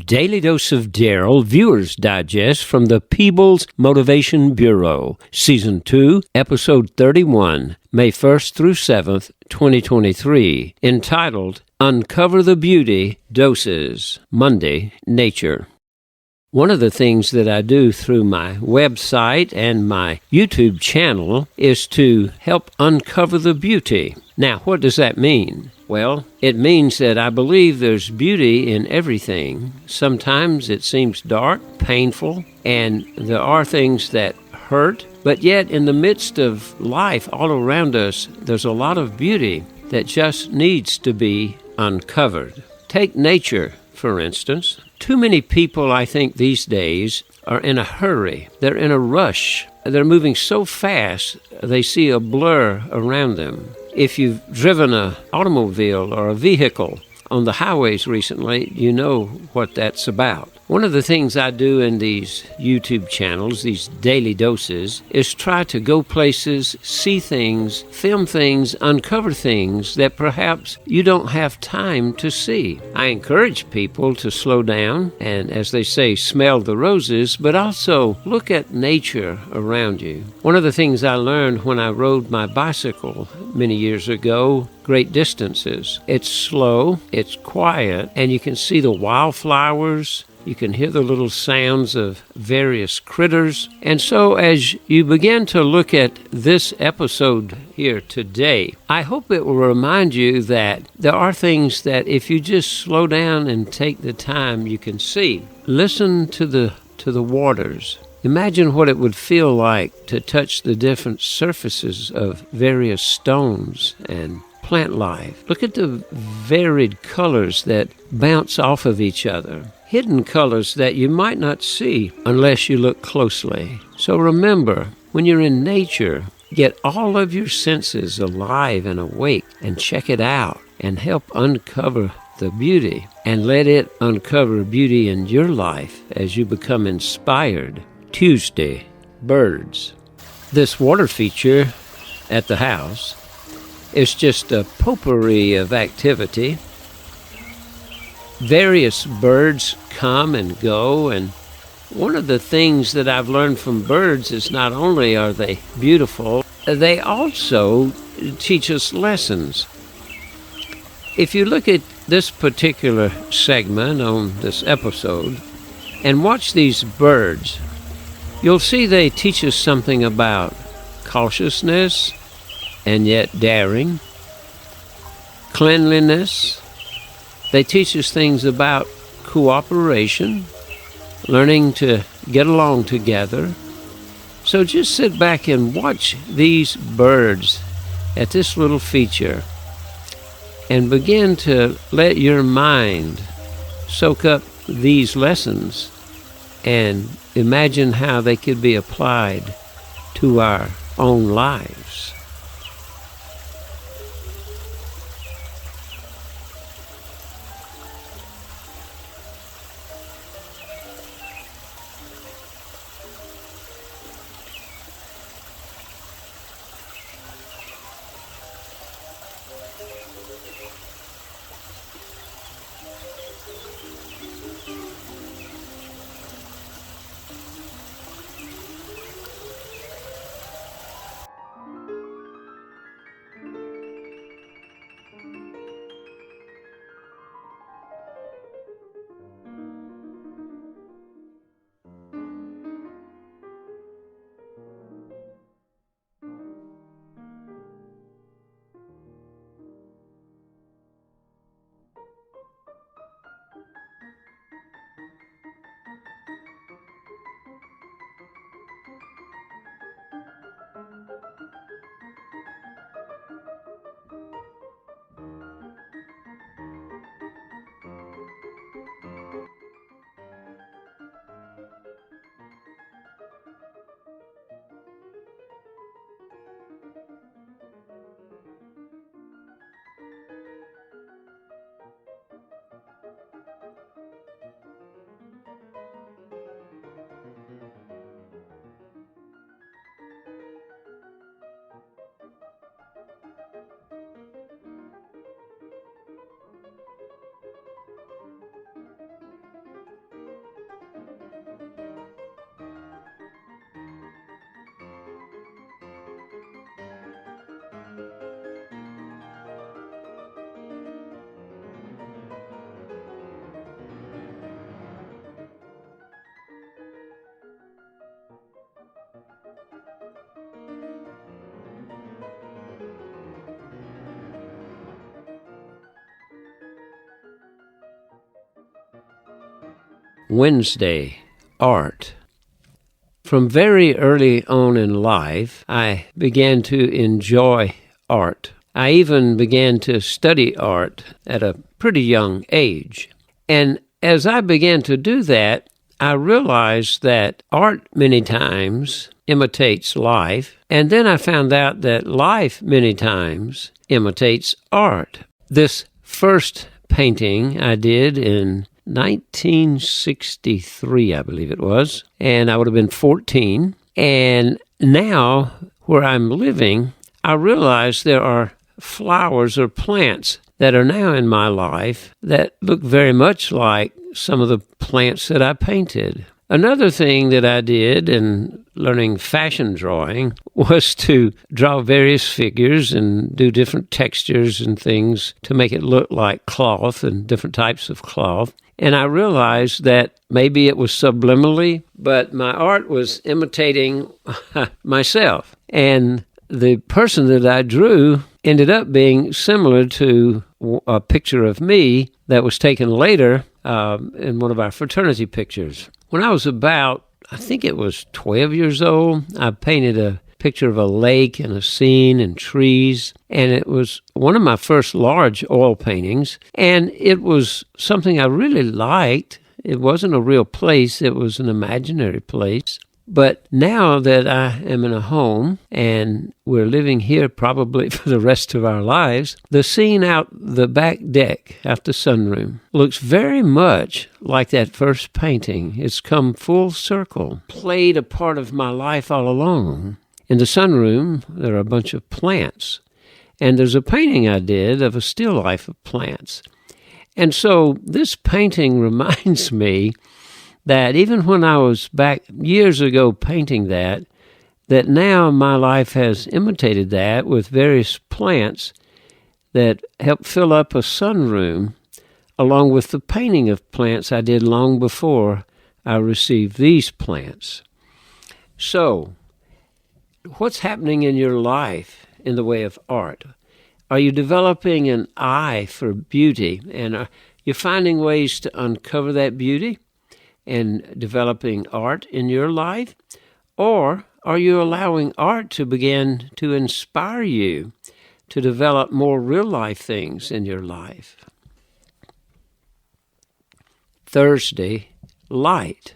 Daily Dose of Darryl Viewer's Digest from the Peebles Motivation Bureau, Season 2, Episode 31, May 1st through 7th, 2023, entitled Uncover the Beauty Doses, Monday, Nature. One of the things that I do through my website and my YouTube channel is to help uncover the beauty. Now, what does that mean? Well, it means that I believe there's beauty in everything. Sometimes it seems dark, painful, and there are things that hurt. But yet, in the midst of life all around us, there's a lot of beauty that just needs to be uncovered. Take nature, for instance. Too many people, I think, these days are in a hurry. They're in a rush. They're moving so fast, they see a blur around them. If you've driven an automobile or a vehicle on the highways recently, you know what that's about. One of the things I do in these YouTube channels, these daily doses, is try to go places, see things, film things, uncover things that perhaps you don't have time to see. I encourage people to slow down and, as they say, smell the roses, but also look at nature around you. One of the things I learned when I rode my bicycle many years ago, great distances. It's slow, it's quiet, and you can see the wildflowers. You can hear the little sounds of various critters. And so as you begin to look at this episode here today, I hope it will remind you that there are things that if you just slow down and take the time, you can see. Listen to the waters. Imagine what it would feel like to touch the different surfaces of various stones and plant life. Look at the varied colors that bounce off of each other. Hidden colors that you might not see unless you look closely. So remember, when you're in nature, get all of your senses alive and awake and check it out and help uncover the beauty and let it uncover beauty in your life as you become inspired. Tuesday, birds. This water feature at the house is just a potpourri of activity. Various birds come and go, and one of the things that I've learned from birds is not only are they beautiful, they also teach us lessons. If you look at this particular segment on this episode and watch these birds, you'll see they teach us something about cautiousness and yet daring, cleanliness. They teach us things about cooperation, learning to get along together. So just sit back and watch these birds at this little feature and begin to let your mind soak up these lessons and imagine how they could be applied to our own lives. Wednesday, art. From very early on in life, I began to enjoy art. I even began to study art at a pretty young age. And as I began to do that, I realized that art many times imitates life, and then I found out that life many times imitates art. This first painting I did in 1963, I believe it was, and I would have been 14. And now, where I'm living, I realize there are flowers or plants that are now in my life that look very much like some of the plants that I painted. Another thing that I did in learning fashion drawing was to draw various figures and do different textures and things to make it look like cloth and different types of cloth. And I realized that maybe it was subliminally, but my art was imitating myself. And the person that I drew ended up being similar to a picture of me that was taken later in one of our fraternity pictures. When I was about, I think it was 12 years old, I painted a picture of a lake and a scene and trees, and it was one of my first large oil paintings, and it was something I really liked. It wasn't a real place, it was an imaginary place. But now that I am in a home and we're living here probably for the rest of our lives, the scene out the back deck, out the sunroom, looks very much like that first painting. It's come full circle, played a part of my life all along. In the sunroom, there are a bunch of plants, and there's a painting I did of a still life of plants. And so this painting reminds me that even when I was back years ago painting that now my life has imitated that with various plants that help fill up a sunroom, along with the painting of plants I did long before I received these plants. So, what's happening in your life in the way of art? Are you developing an eye for beauty, and are you finding ways to uncover that beauty and developing art in your life? Or are you allowing art to begin to inspire you to develop more real-life things in your life? Thursday, light.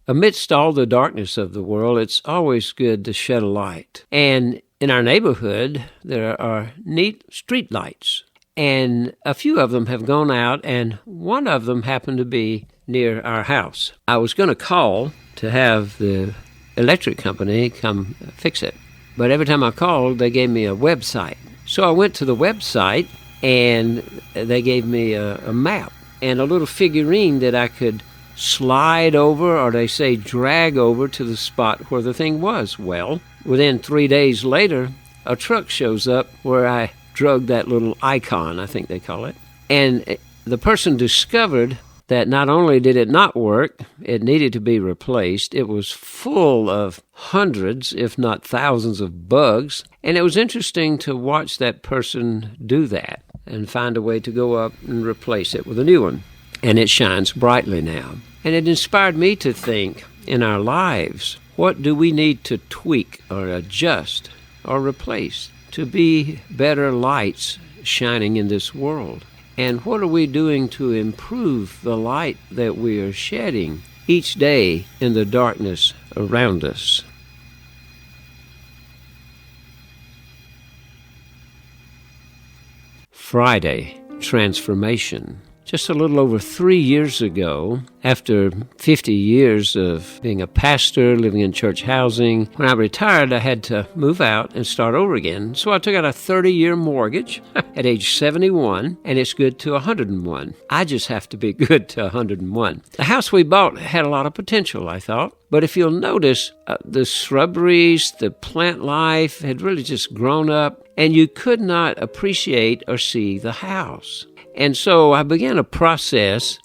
Amidst all the darkness of the world, it's always good to shed a light. And in our neighborhood, there are neat street lights. And a few of them have gone out, and one of them happened to be near our house. I was going to call to have the electric company come fix it. But every time I called, they gave me a website. So I went to the website, and they gave me a map and a little figurine that I could slide over, or they say drag over to the spot where the thing was. Well, within 3 days later, a truck shows up where I drug that little icon, I think they call it. And the person discovered that not only did it not work, it needed to be replaced. It was full of hundreds, if not thousands of bugs. And it was interesting to watch that person do that and find a way to go up and replace it with a new one. And it shines brightly now. And it inspired me to think, in our lives, what do we need to tweak or adjust or replace to be better lights shining in this world? And what are we doing to improve the light that we are shedding each day in the darkness around us? Friday, transformation. Just a little over 3 years ago, after 50 years of being a pastor, living in church housing, when I retired, I had to move out and start over again. So I took out a 30-year mortgage at age 71, and it's good to 101. I just have to be good to 101. The house we bought had a lot of potential, I thought. But if you'll notice, the shrubberies, the plant life had really just grown up, and you could not appreciate or see the house. And so I began a process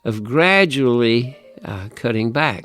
of gradually cutting back.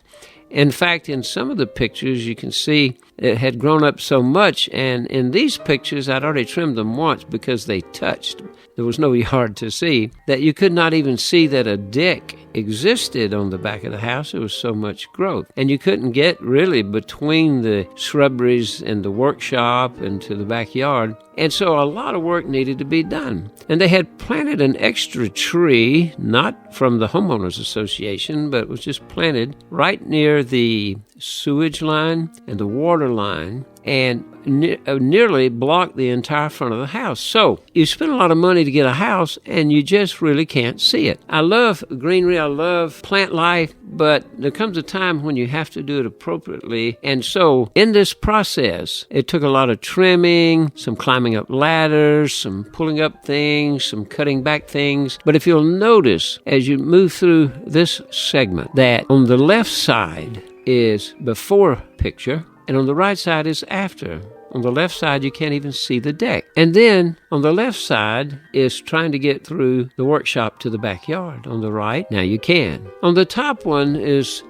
In fact, in some of the pictures, you can see it had grown up so much. And in these pictures, I'd already trimmed them once because they touched. There was no yard to see, that you could not even see that a deck existed on the back of the house. There was so much growth. And you couldn't get really between the shrubberies and the workshop and to the backyard. And so a lot of work needed to be done. And they had planted an extra tree, not from the Homeowners Association, but it was just planted right near the sewage line and the water line, and nearly blocked the entire front of the house. So you spend a lot of money to get a house, and you just really can't see it. I love greenery, I love plant life, but there comes a time when you have to do it appropriately. And so in this process, it took a lot of trimming, some climbing up ladders, some pulling up things, some cutting back things. But if you'll notice, as you move through this segment, that on the left side is before picture, and on the right side is after. On the left side, you can't even see the deck. And then on the left side is trying to get through the workshop to the backyard. On the right, now you can. On the top one is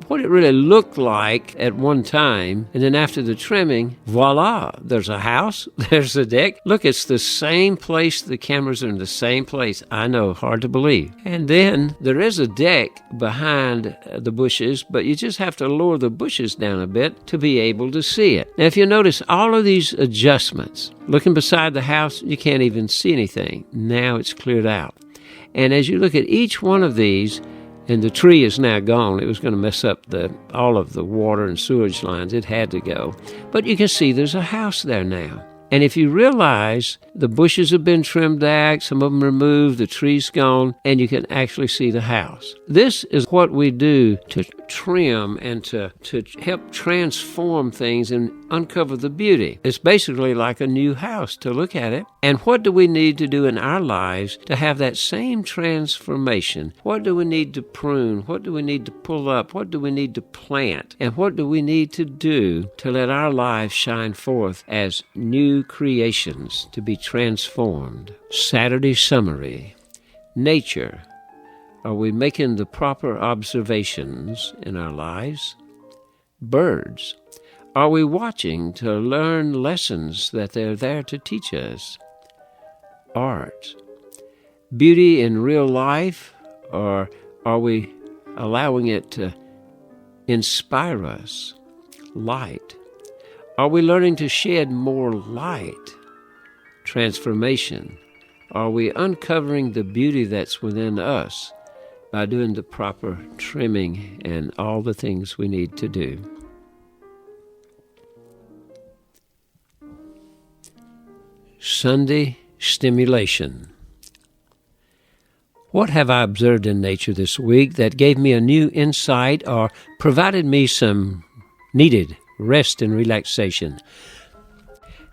what it really looked like at one time. And then after the trimming, voila, there's a house, there's a deck. Look, it's the same place. The cameras are in the same place. I know, hard to believe. And then there is a deck behind the bushes, but you just have to lower the bushes down a bit to be able to see it. Now, if you notice all of these adjustments, looking beside the house, you can't even see anything. Now it's cleared out. And as you look at each one of these, and the tree is now gone. It was going to mess up all of the water and sewage lines. It had to go. But you can see there's a house there now. And if you realize the bushes have been trimmed back, some of them removed, the tree's gone, and you can actually see the house. This is what we do to trim and to help transform things and uncover the beauty. It's basically like a new house to look at it. And what do we need to do in our lives to have that same transformation? What do we need to prune? What do we need to pull up? What do we need to plant? And what do we need to do to let our lives shine forth as new creations to be transformed? Saturday summary. Nature. Are we making the proper observations in our lives? Birds. Are we watching to learn lessons that they're there to teach us? Art. Beauty in real life, or are we allowing it to inspire us? Light. Are we learning to shed more light? Transformation. Are we uncovering the beauty that's within us by doing the proper trimming and all the things we need to do? Sunday stimulation. What have I observed in nature this week that gave me a new insight or provided me some needed rest and relaxation?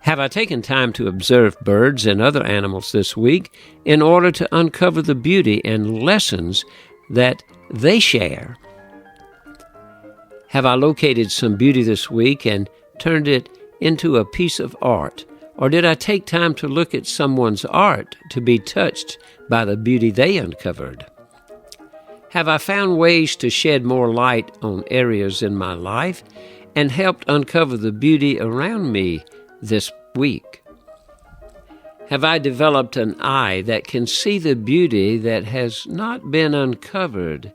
Have I taken time to observe birds and other animals this week in order to uncover the beauty and lessons that they share? Have I located some beauty this week and turned it into a piece of art? Or did I take time to look at someone's art to be touched by the beauty they uncovered? Have I found ways to shed more light on areas in my life and helped uncover the beauty around me this week? Have I developed an eye that can see the beauty that has not been uncovered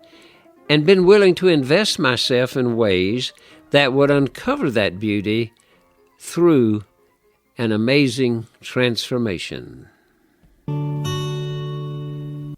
and been willing to invest myself in ways that would uncover that beauty through an amazing transformation?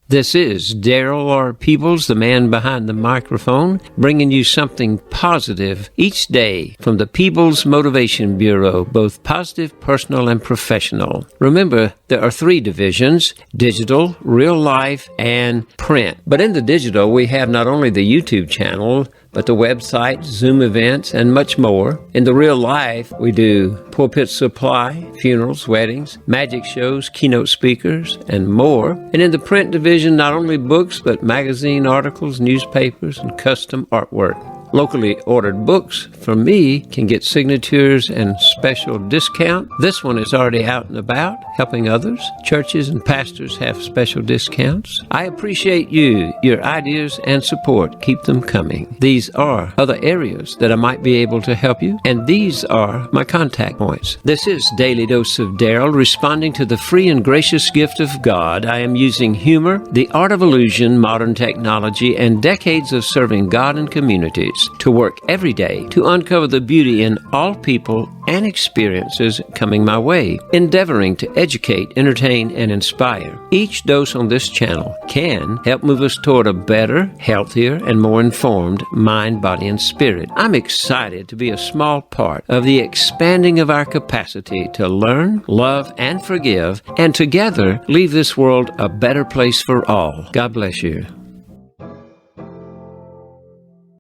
This is Darryl R. Peebles, the man behind the microphone, bringing you something positive each day from the Peebles Motivation Bureau, both positive, personal, and professional. Remember, there are 3 divisions: digital, real life, and print. But in the digital, we have not only the YouTube channel, but the website, Zoom events, and much more. In the real life, we do pulpit supply, funerals, weddings, magic shows, keynote speakers, and more. And in the print division, not only books, but magazine articles, newspapers, and custom artwork. Locally ordered books from me can get signatures and special discount. This one is already out and about, helping others. Churches and pastors have special discounts. I appreciate you, your ideas and support. Keep them coming. These are other areas that I might be able to help you, and these are my contact points. This is Daily Dose of Darryl, responding to the free and gracious gift of God. I am using humor, the art of illusion, modern technology, and decades of serving God and communities to work every day to uncover the beauty in all people and experiences coming my way, endeavoring to educate, entertain, and inspire. Each dose on this channel can help move us toward a better, healthier, and more informed mind, body, and spirit. I'm excited to be a small part of the expanding of our capacity to learn, love, and forgive, and together leave this world a better place for all. God bless you.